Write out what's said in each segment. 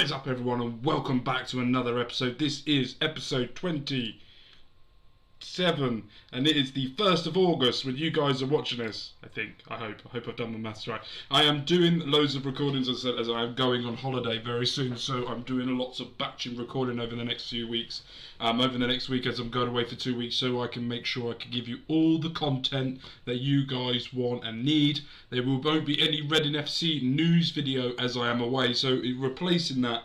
What is up, everyone, and welcome back to another episode. This is episode 27, and it is the 1st of August when you guys are watching this. I hope I've done my maths right. I am doing loads of recordings as I am going on holiday very soon, so I'm doing lots of batching recording over the next few weeks. Over the next week, as I'm going away for 2 weeks, so I can make sure I can give you all the content that you guys want and need. There won't be any Reading FC news video as I am away, so replacing that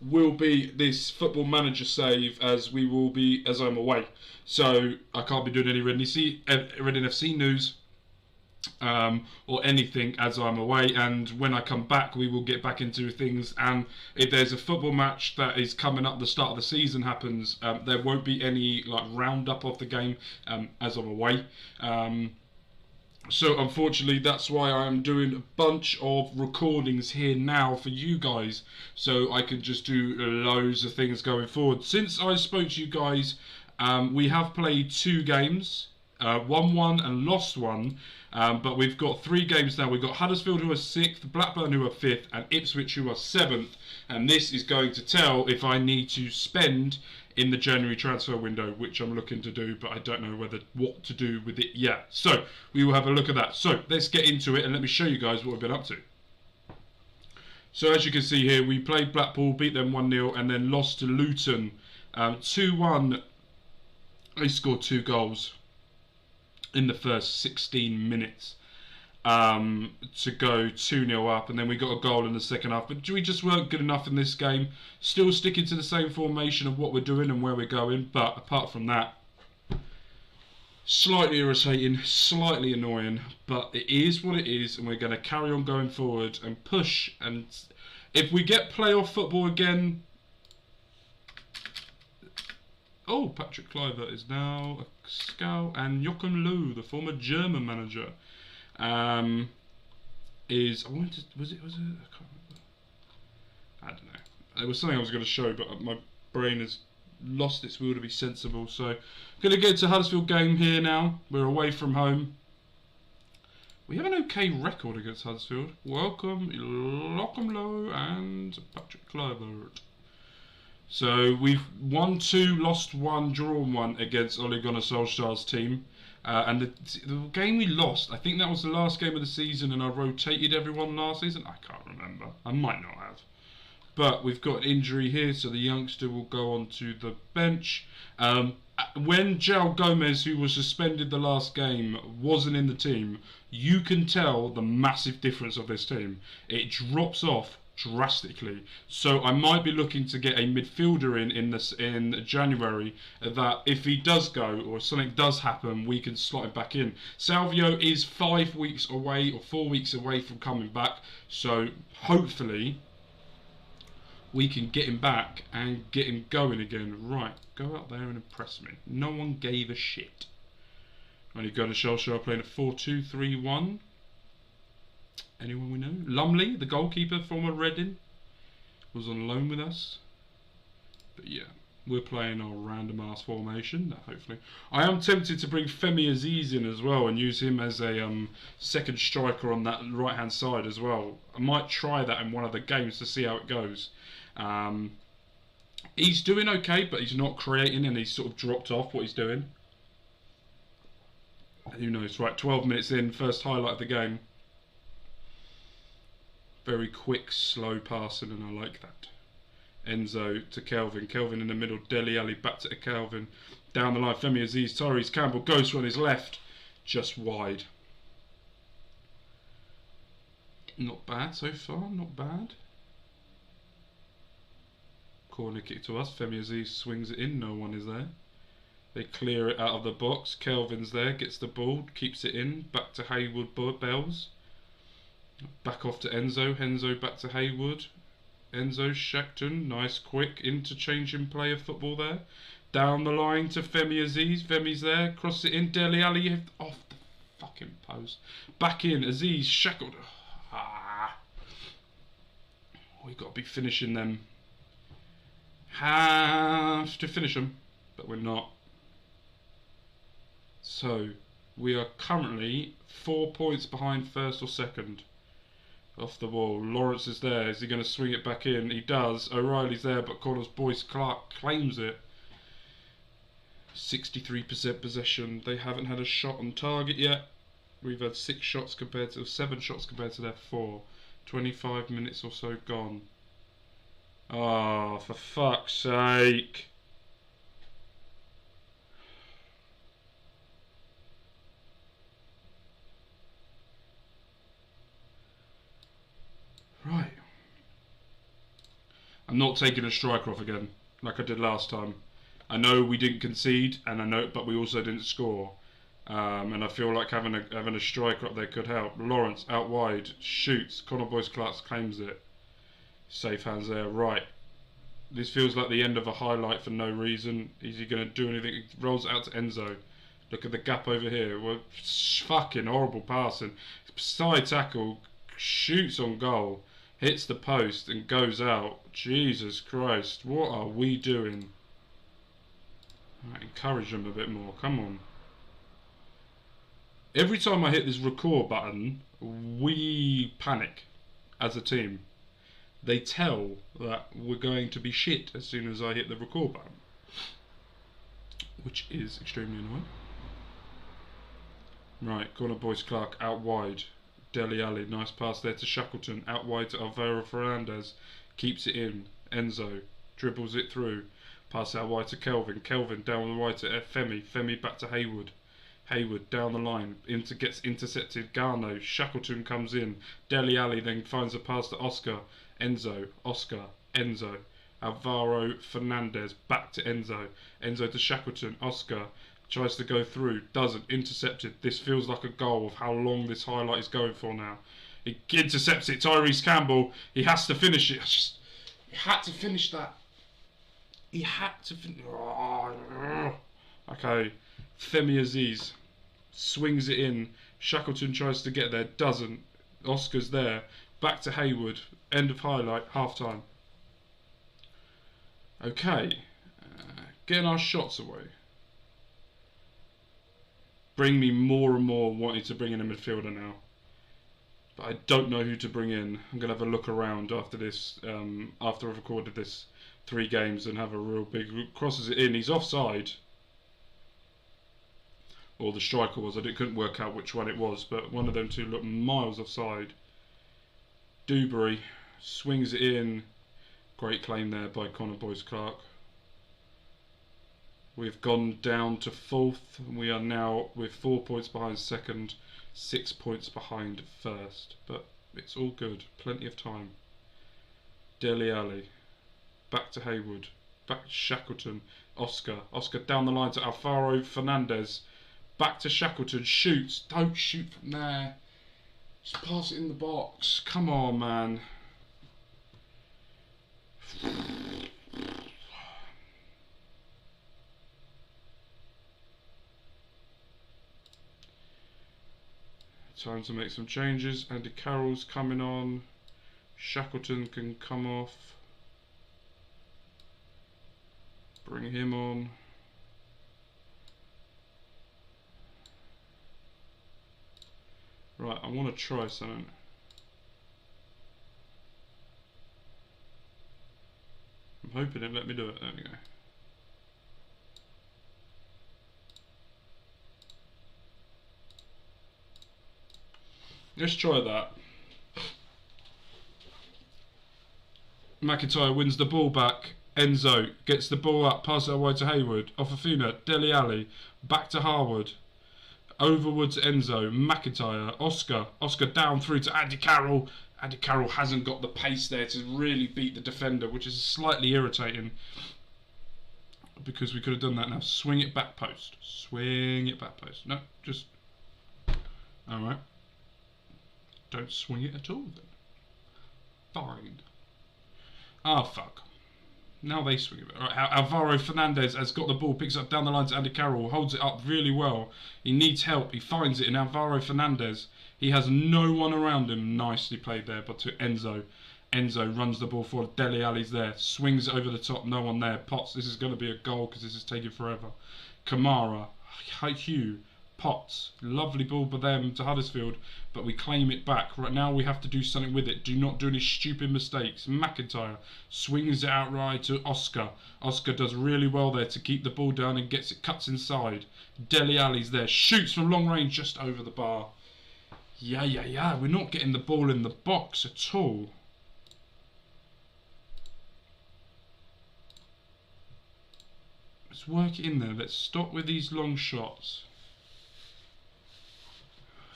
will be this Football Manager save as I'm away. So I can't be doing any Reading FC news or anything as I'm away, and when I come back we will get back into things, and if there's a football match that is coming up, the start of the season happens, there won't be any roundup of the game as I'm away. So unfortunately that's why I'm doing a bunch of recordings here now for you guys, so I can just do loads of things going forward. Since I spoke to you guys, we have played 2 games, won 1 and lost 1, but we've got 3 games now. We've got Huddersfield, who are 6th, Blackburn, who are 5th, and Ipswitch, who are 7th, and this is going to tell if I need to spend in the January transfer window, which I'm looking to do, but I don't know what to do with it yet. So we will have a look at that. So let's get into it and let me show you guys what we've been up to. So as you can see here, we played Blackpool, beat them 1-0, and then lost to Luton 2-1. They scored 2 goals in the first 16 minutes to go 2-0 up, and then we got a goal in the second half, but we just weren't good enough in this game. Still sticking to the same formation of what we're doing and where we're going, but apart from that, slightly irritating, slightly annoying, but it is what it is, and we're going to carry on going forward and push. And if we get playoff football again, oh, Patrick Kluivert is now a scout, and Joachim Löw, the former German manager, I can't remember. I don't know. It was something I was going to show, but my brain has lost its will to be sensible. So, I'm going to get to Huddersfield game here now. We're away from home. We have an okay record against Huddersfield. Welcome, Joachim Löw and Patrick Kluivert. So we've won 2, lost 1, drawn 1 against Ole Gunnar Solskjaer's team. And the game we lost, I think that was the last game of the season, and I rotated everyone last season. I can't remember. I might not have. But we've got an injury here, so the youngster will go onto the bench. When João Gomez, who was suspended the last game, wasn't in the team, you can tell the massive difference of this team. It drops off drastically. So I might be looking to get a midfielder in January, that if he does go or something does happen, we can slot him back in. Salvio is 5 weeks away or 4 weeks away from coming back, so hopefully we can get him back and get him going again. Right, go out there and impress me. No one gave a shit. Only Gunnar Solskjaer playing a 4-2-3-1. Anyone we know? Lumley, the goalkeeper, former Reading, was on loan with us. But yeah, we're playing our random ass formation. Hopefully, I am tempted to bring Femi Aziz in as well and use him as a second striker on that right hand side as well. I might try that in one of the games to see how it goes. He's doing okay, but he's not creating, and he's sort of dropped off what he's doing. Who knows? Right, 12 minutes in, first highlight of the game. Very quick, slow passing, and I like that. Enzo to Kelvin. Kelvin in the middle. Dele Alli back to Kelvin. Down the line, Femi Aziz. Tyrese Campbell goes on his left. Just wide. Not bad so far, not bad. Corner kick to us. Femi Aziz swings it in. No one is there. They clear it out of the box. Kelvin's there. Gets the ball. Keeps it in. Back to Haywood Bells. Back off to Enzo. Enzo back to Haywood. Enzo, Shackton. Nice quick interchanging play of football there. Down the line to Femi Aziz. Femi's there. Cross it in. Dele Alli off the fucking post. Back in. Aziz. Shackled. We've got to be finishing them. Have to finish them. But we're not. So we are currently 4 points behind first or second. Off the wall. Lawrence is there. Is he going to swing it back in? He does. O'Reilly's there, but Connor's Boyce Clark claims it. 63% possession. They haven't had a shot on target yet. We've had 7 shots compared to their 4. 25 minutes or so gone. Ah, oh, for fuck's sake. Right. I'm not taking a striker off again, like I did last time. I know we didn't concede, but we also didn't score. And I feel like having a striker up there could help. Lawrence out wide shoots. Connor Boyce Clark claims it. Safe hands there. Right. This feels like the end of a highlight for no reason. Is he going to do anything? He rolls it out to Enzo. Look at the gap over here. Well, fucking horrible passing. Side tackle. Shoots on goal. Hits the post and goes out. Jesus Christ. What are we doing? Right, encourage them a bit more. Come on. Every time I hit this record button, we panic as a team. They tell that we're going to be shit as soon as I hit the record button, which is extremely annoying. Right, Connor Boyce Clark out wide. Dele Alli, nice pass there to Shackleton. Out wide to Alvaro Fernandez. Keeps it in. Enzo dribbles it through. Pass out wide to Kelvin. Kelvin down the right to Femi. Femi back to Hayward. Hayward down the line. Gets intercepted. Garno. Shackleton comes in. Dele Alli then finds a pass to Oscar. Enzo. Oscar. Enzo. Alvaro Fernandez. Back to Enzo. Enzo to Shackleton. Oscar. Tries to go through, doesn't, intercepted. This feels like a goal of how long this highlight is going for now. He intercepts it, Tyrese Campbell. He has to finish it. He had to finish that. He had to finish. Okay, Femi Aziz swings it in. Shackleton tries to get there, doesn't. Oscar's there. Back to Hayward. End of highlight, half time. Okay, getting our shots away. Bring me more and more wanting to bring in a midfielder now. But I don't know who to bring in. I'm going to have a look around after this, after I've recorded this 3 games and have a real big look. Crosses it in. He's offside. Or the striker was. I couldn't work out which one it was, but one of them two looked miles offside. Dewberry swings it in. Great claim there by Connor Boyce Clark. We've gone down to 4th. We are now with 4 points behind 2nd, 6 points behind 1st. But it's all good. Plenty of time. Dele Alli. Back to Hayward. Back to Shackleton. Oscar. Oscar down the line to Alvaro Fernandez. Back to Shackleton. Shoots. Don't shoot from there. Just pass it in the box. Come on, man. Time to make some changes. Andy Carroll's coming on. Shackleton can come off. Bring him on. Right, I want to try something. I'm hoping it let me do it. There we go. Let's try that. McIntyre wins the ball back. Enzo gets the ball up, passes it away to Hayward. Ofafina, Dele Alli, back to Harwood. Overwood to Enzo, McIntyre, Oscar. Oscar down through to Andy Carroll. Andy Carroll hasn't got the pace there to really beat the defender, which is slightly irritating. Because we could have done that now. Swing it back post. Swing it back post. No, just... Alright. Don't swing it at all then. Fine. Ah, fuck. Now they swing it. Right, Alvaro Fernandez has got the ball, picks up down the line to Andy Carroll, holds it up really well. He needs help. He finds it in Alvaro Fernandez. He has no one around him. Nicely played there, but to Enzo. Enzo runs the ball forward. Dele Alli's there. Swings it over the top. No one there. Potts. This is going to be a goal because this is taking forever. Kamara. Hugh. Potts. Lovely ball for them to Huddersfield, but we claim it back. Right now we have to do something with it. Do not do any stupid mistakes. McIntyre swings it out right to Oscar. Oscar does really well there to keep the ball down and gets it, cuts inside. Dele Alli's there, shoots from long range just over the bar. Yeah. We're not getting the ball in the box at all. Let's work it in there. Let's stop with these long shots.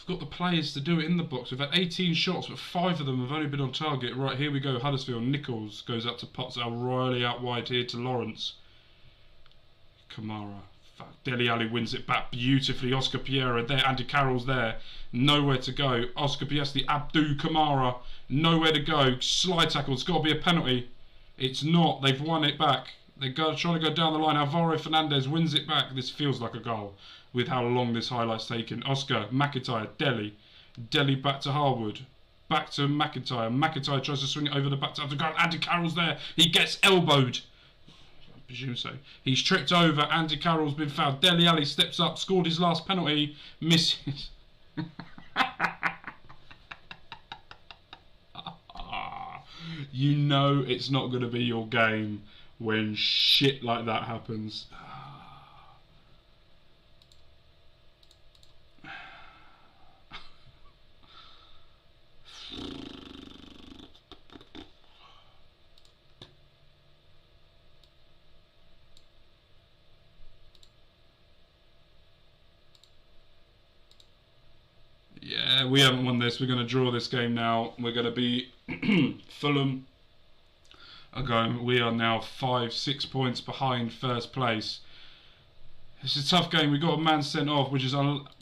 We've got the players to do it in the box. We've had 18 shots, but 5 of them have only been on target. Right, here we go. Huddersfield. Nichols goes up to Potts. O'Reilly out wide here to Lawrence. Kamara. Fuck. Dele Alli wins it back beautifully. Oscar Piera there. Andy Carroll's there. Nowhere to go. Oscar Piastri. Abdou Kamara. Nowhere to go. Slide tackle. It's got to be a penalty. It's not. They've won it back. They're trying to go down the line. Alvaro Fernandez wins it back. This feels like a goal with how long this highlight's taken. Oscar, McIntyre, Dele back to Harwood. Back to McIntyre. McIntyre tries to swing it over the back to Andy Carroll's there. He gets elbowed. I presume so. He's tripped over. Andy Carroll's been fouled. Dele Alli steps up, scored his last penalty. Misses. You know it's not going to be your game when shit like that happens. Yeah, we haven't won this. We're going to draw this game now. We're going to be Fulham. We are now 5-6 points behind first place. It's a tough game. We got a man sent off, which is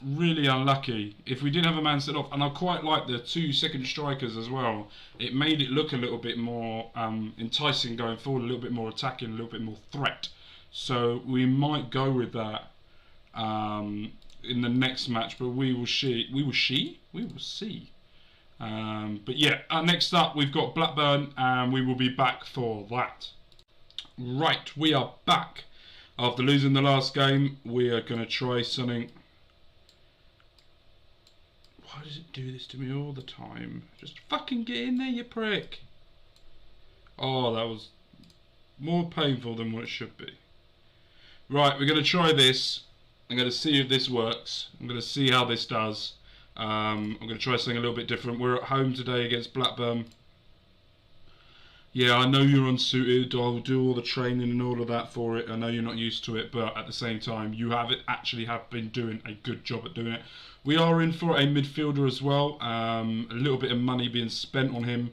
really unlucky. If we didn't have a man sent off, and I quite like the 2 second strikers as well, it made it look a little bit more enticing going forward, a little bit more attacking, a little bit more threat. So we might go with that in the next match, but we will see. We will see. But yeah, next up we've got Blackburn, and we will be back for that. Right, we are back. After losing the last game, we are going to try something. Why does it do this to me all the time? Just fucking get in there, you prick. Oh, that was more painful than what it should be. Right, we're going to try this. I'm going to see if this works. I'm going to see how this does. I'm going to try something a little bit different. We're at home today against Blackburn. Yeah, I know you're unsuited. I'll do all the training and all of that for it. I know you're not used to it, but at the same time, you have been doing a good job at doing it. We are in for a midfielder as well. A little bit of money being spent on him.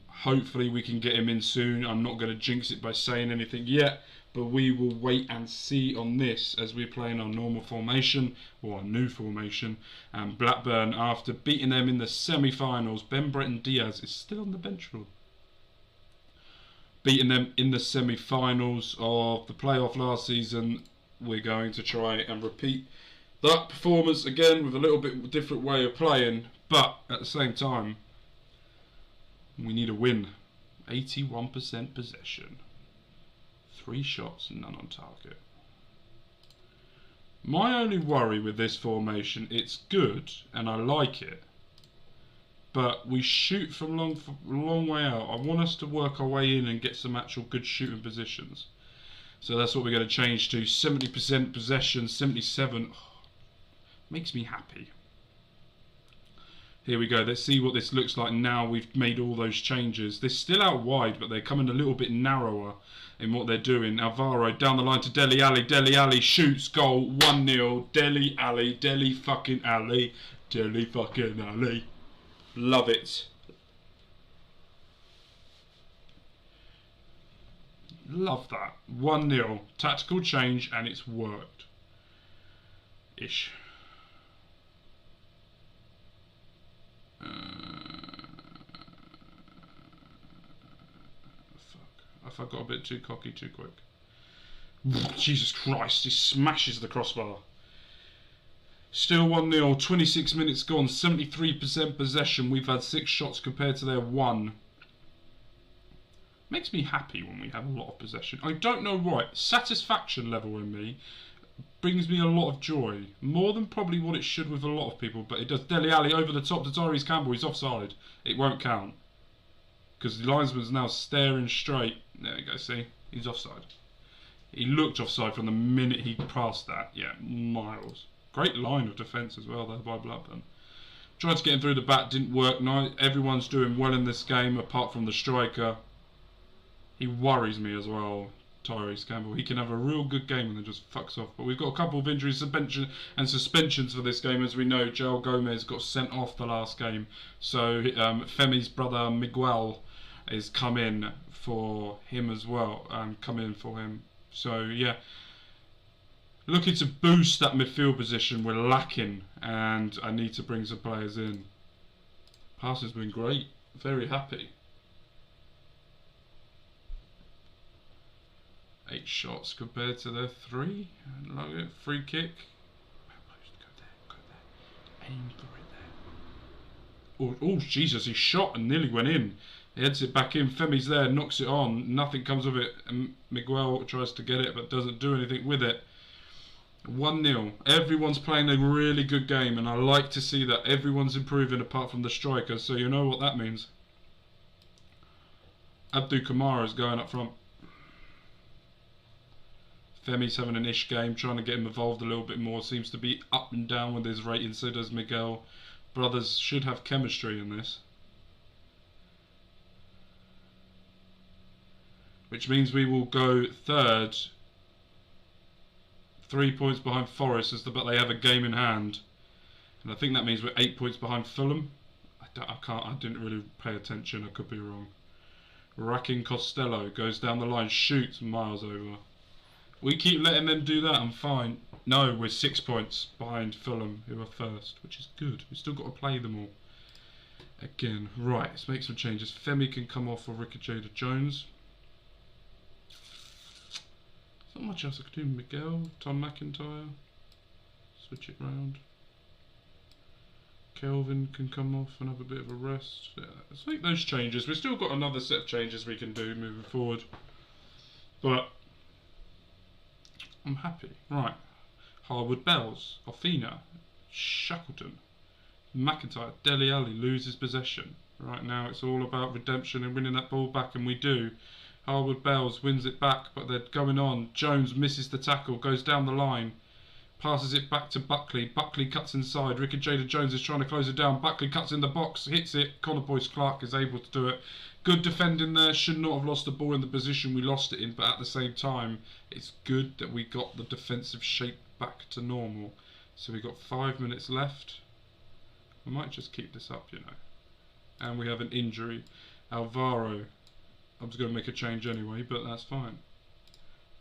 Hopefully we can get him in soon. I'm not going to jinx it by saying anything yet, but we will wait and see on this as we're playing our normal formation, or our new formation. Blackburn, after beating them in the semi-finals, Ben Breton Diaz is still on the bench rule. Beating them in the semi-finals of the playoff last season, we're going to try and repeat that performance again with a little bit different way of playing, but at the same time, we need a win. 81% possession. 3 shots, none on target. My only worry with this formation, it's good and I like it, but we shoot from long way out. I want us to work our way in and get some actual good shooting positions. So that's what we're going to change to. 70% possession, 77. Oh, makes me happy. Here we go. Let's see what this looks like now we've made all those changes. They're still out wide, but they're coming a little bit narrower in what they're doing. Alvaro down the line to Dele Alli. Dele Alli shoots, goal, 1-0. Dele Alli, Dele fucking Alli, Dele fucking Alli. Love it. Love that. 1-0. Tactical change, and it's worked. Ish. Fuck. I got a bit too cocky too quick. Jesus Christ, he smashes the crossbar. Still 1-0, 26 minutes gone, 73% possession. We've had 6 shots compared to their 1. Makes me happy when we have a lot of possession. I don't know why. Satisfaction level in me brings me a lot of joy. More than probably what it should with a lot of people, but it does. Dele Alli over the top to Tyrese Campbell. He's offside. It won't count. Because the linesman's now staring straight. There we go, see? He's offside. He looked offside from the minute he passed that. Yeah, miles. Great line of defence as well there by Blackburn. Tried to get him through the back, didn't work. No, everyone's doing well in this game apart from the striker. He worries me as well, Tyrese Campbell. He can have a real good game and then just fucks off. But we've got a couple of injuries and suspensions for this game. As we know, Joel Gomez got sent off the last game. So Femi's brother Miguel is come in for him as well. So yeah, looking to boost that midfield position. We're lacking, and I need to bring some players in. Pass has been great. Very happy. 8 shots compared to their 3. Like it. Free kick. Go there. Aim for it there. Oh, Jesus, he shot and nearly went in. He heads it back in. Femi's there, knocks it on. Nothing comes of it. And Miguel tries to get it but doesn't do anything with it. 1-0. Everyone's playing a really good game, and I like to see that. Everyone's improving apart from the striker, so you know what that means. Abdou Kamara is going up front. Femi's having an ish game, trying to get him involved a little bit more. Seems to be up and down with his rating, so does Miguel. Brothers should have chemistry in this. Which means we will go third. 3 points behind Forest, but they have a game in hand. And I think that means we're 8 points behind Fulham. I didn't really pay attention, I could be wrong. Rakin Costello goes down the line, shoots miles over. We keep letting them do that, I'm fine. No, we're 6 points behind Fulham, who are first, which is good. We've still got to play them all. Again, right, let's make some changes. Femi can come off for Ricky Jones. Not much else I could do. Miguel, Tom McIntyre. Switch it round. Kelvin can come off and have a bit of a rest. Yeah, let's make those changes. We've still got another set of changes we can do moving forward. But I'm happy. Right. Harwood Bells, Offina, Shackleton, McIntyre, Dele Alli loses possession. Right now it's all about redemption and winning that ball back, and we do. Harwood Bells wins it back, but they're going on. Jones misses the tackle, goes down the line, passes it back to Buckley. Buckley cuts inside. Ricky Jones is trying to close it down. Buckley cuts in the box, hits it. Connor Boyce-Clark is able to do it. Good defending there. Should not have lost the ball in the position we lost it in, but at the same time, it's good that we got the defensive shape back to normal. So we've got 5 minutes left. I might just keep this up, you know. And we have an injury. Alvaro. I was going to make a change anyway, but that's fine.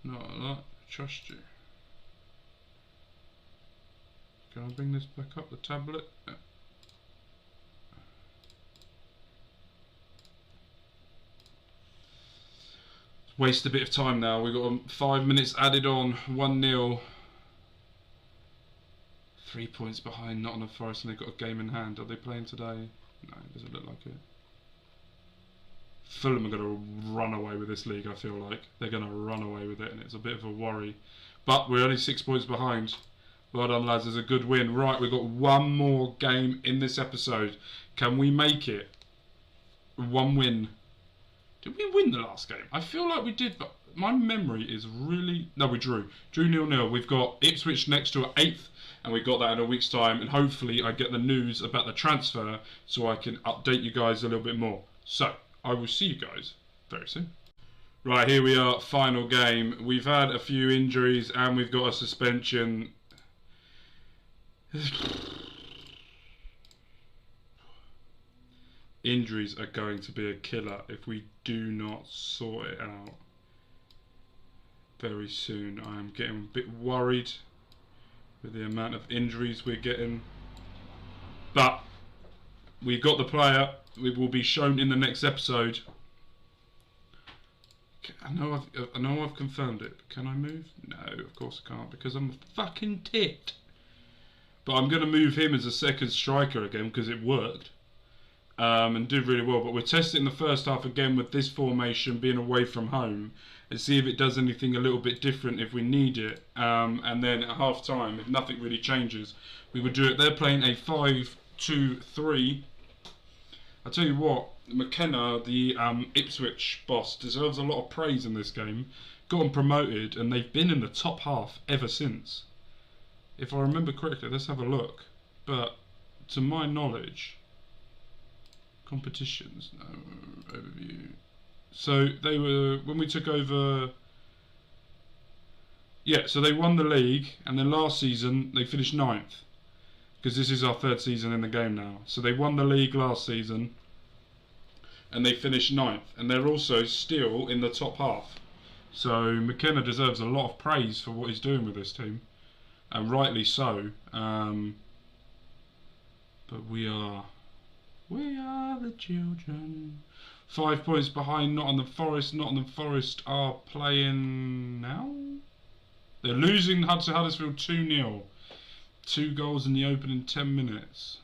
Not a lot. Trust you. Can I bring this back up, the tablet? Yeah. Waste a bit of time now. We've got 5 minutes added on. 1-0. 3 points behind Nottingham Forest, and they've got a game in hand. Are they playing today? No, it doesn't look like it. Fulham are going to run away with this league, I feel like. They're going to run away with it, and it's a bit of a worry. But we're only 6 points behind. Well done, lads. It's a good win. Right, we've got one more game in this episode. Can we make it? 1 win. Did we win the last game? I feel like we did, but my memory is really... No, we drew. Drew 0-0. We've got Ipswich next to 8th, and we got that in a week's time. And hopefully I get the news about the transfer so I can update you guys a little bit more. So, I will see you guys very soon. Right, here we are, final game. We've had a few injuries and we've got a suspension. Injuries are going to be a killer if we do not sort it out very soon. I am getting a bit worried with the amount of injuries we're getting. But we've got the player. It will be shown in the next episode. I know I've confirmed it. Can I move? No, of course I can't because I'm a fucking tit. But I'm going to move him as a second striker again because it worked. and did really well. But we're testing the first half again with this formation being away from home and see if it does anything a little bit different if we need it. And then at half time, if nothing really changes, we would do it. They're playing a 5-2-3. I tell you what, McKenna, the Ipswich boss, deserves a lot of praise in this game. Got them promoted, and they've been in the top half ever since. If I remember correctly, let's have a look. But to my knowledge, competitions, no, overview. So they were, when we took over, yeah, so they won the league, and then last season they finished 9th. Because this is our 3rd season in the game now. So they won the league last season, and they finished 9th. And they're also still in the top half. So McKenna deserves a lot of praise for what he's doing with this team. And rightly so. But we are the children. 5 points behind Nottingham Forest. Nottingham Forest are playing now. They're losing to Huddersfield 2-0. 2 goals in the opening 10 minutes.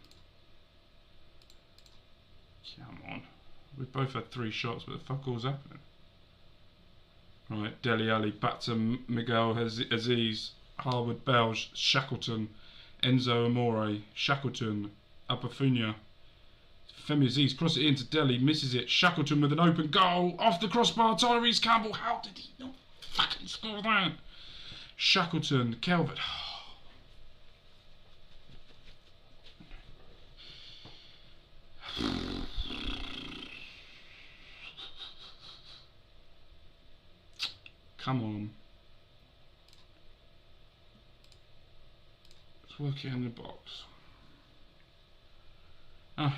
Come on. We've both had 3 shots, but the fuck all's happening. Right, Dele Alli back to Miguel Aziz, Harwood Belge, Shackleton, Enzo Amore, Shackleton, Apafunya. Femi Aziz cross it into Dele, misses it. Shackleton with an open goal off the crossbar. Tyrese Campbell, how did he not fucking score that? Shackleton, Calvert. Come on. Let's work it in the box. Ah.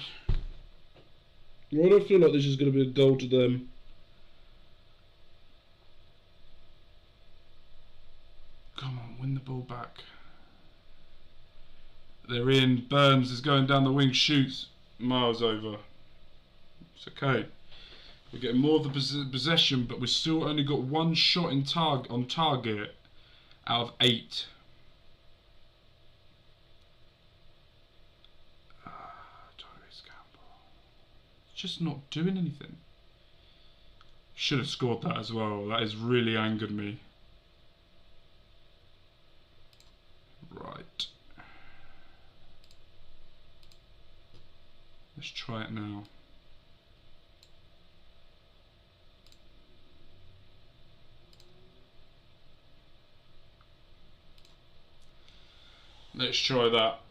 I don't feel like this is going to be a goal to them. Come on, win the ball back. They're in. Burns is going down the wing, shoots. Miles over. It's okay. We're getting more of the possession, but we've still only got 1 shot on target out of 8. Tyrese Campbell. Just not doing anything. Should have scored that as well. That has really angered me. Right. Let's try it now. Let's try that.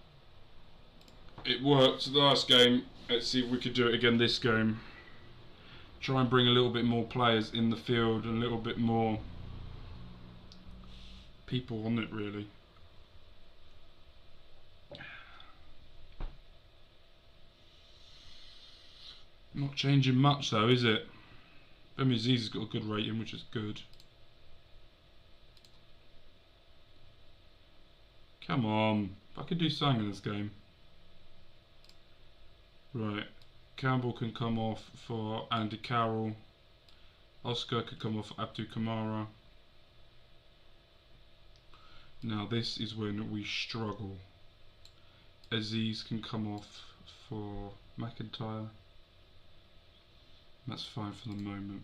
It worked the last game. Let's see if we could do it again this game. Try and bring a little bit more players in the field, and a little bit more people on it, really. Not changing much though, is it? Femi Aziz has got a good rating, which is good. Come on, if I could do something in this game. Right, Campbell can come off for Andy Carroll. Oscar could come off for Abdul Kamara. Now this is when we struggle. Aziz can come off for McIntyre. That's fine for the moment.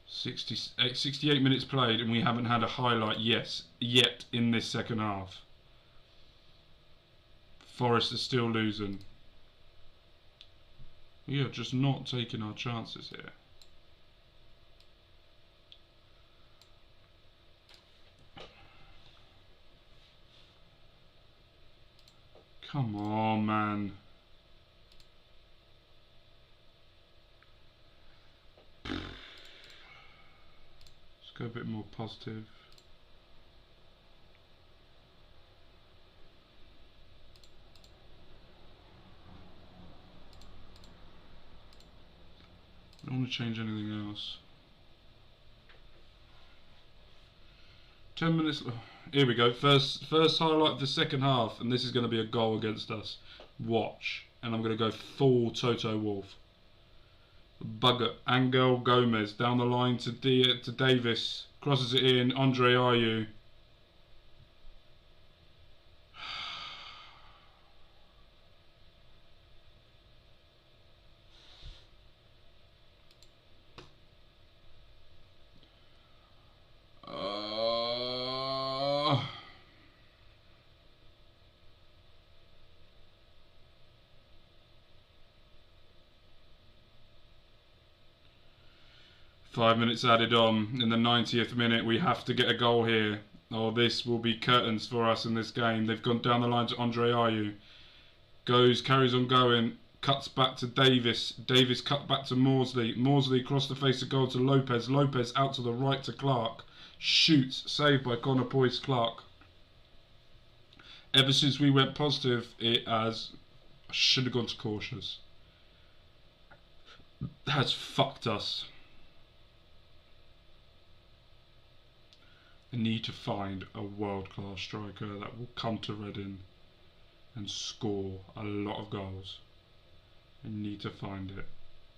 '68 68 minutes played, and we haven't had a highlight yet in this second half. Forest is still losing. We are just not taking our chances here. Come on, man. Let's go a bit more positive. I don't want to change anything else. 10 minutes. Here we go. First highlight of the second half, and this is going to be a goal against us. Watch, and I'm going to go full Toto Wolff. Bugger. Angel Gomez down the line to Davis. Crosses it in. Andre Ayew. Five minutes added on. In the 90th minute, we have to get a goal here, or this will be curtains for us in this game. They've gone down the line to Andre Ayew. Carries on going, cuts back to Davis. Davis cut back to Morsley. Morsley across the face of goal to Lopez. Lopez out to the right to Clark. Shoots, saved by Connor Boyce Clark. Ever since we went positive, it has... I should have gone to cautious. Has fucked us. I need to find a world-class striker that will come to Reading and score a lot of goals. I need to find it,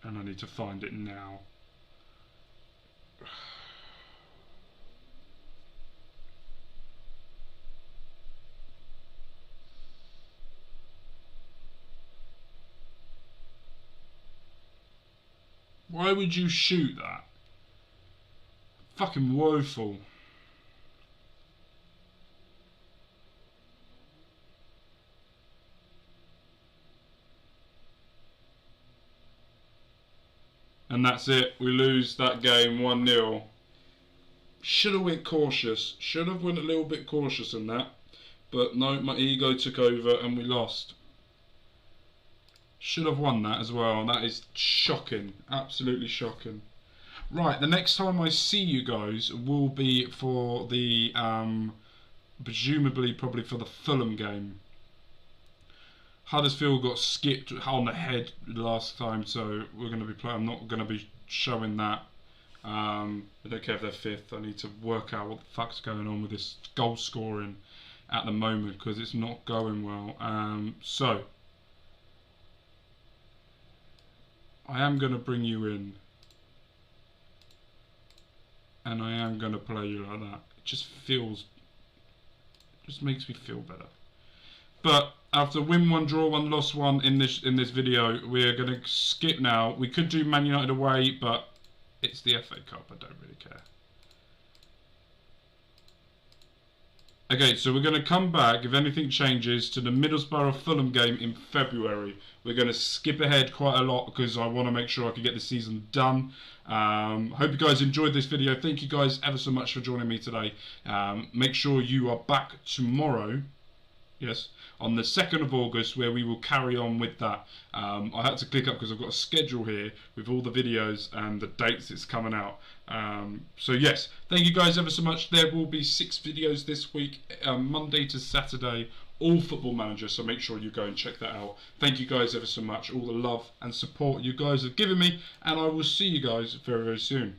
and I need to find it now. Why would you shoot that? Fucking woeful. And that's it. We lose that game 1-0. Should have went cautious. Should have went a little bit cautious in that. But no, my ego took over and we lost. Should have won that as well. That is shocking. Absolutely shocking. Right, the next time I see you guys will be for the, presumably probably for the Fulham game. Huddersfield got skipped on the head last time, so we're going to be playing. I'm not going to be showing that. I don't care if they're fifth. I need to work out what the fuck's going on with this goal scoring at the moment because it's not going well. So I am going to bring you in, and I am going to play you like that. It just makes me feel better. But after win one, draw one, lost one in this video, we're going to skip now. We could do Man United away, but it's the FA Cup. I don't really care. Okay, so we're going to come back, if anything changes, to the Middlesbrough-Fulham game in February. We're going to skip ahead quite a lot because I want to make sure I can get the season done. Hope you guys enjoyed this video. Thank you guys ever so much for joining me today. Make sure you are back tomorrow. Yes, on the 2nd of August, where we will carry on with that. I had to click up because I've got a schedule here with all the videos and the dates it's coming out. So yes, thank you guys ever so much. There will be 6 videos this week, Monday to Saturday, all Football Manager, so make sure you go and check that out. Thank you guys ever so much, all the love and support you guys have given me, and I will see you guys very, very soon.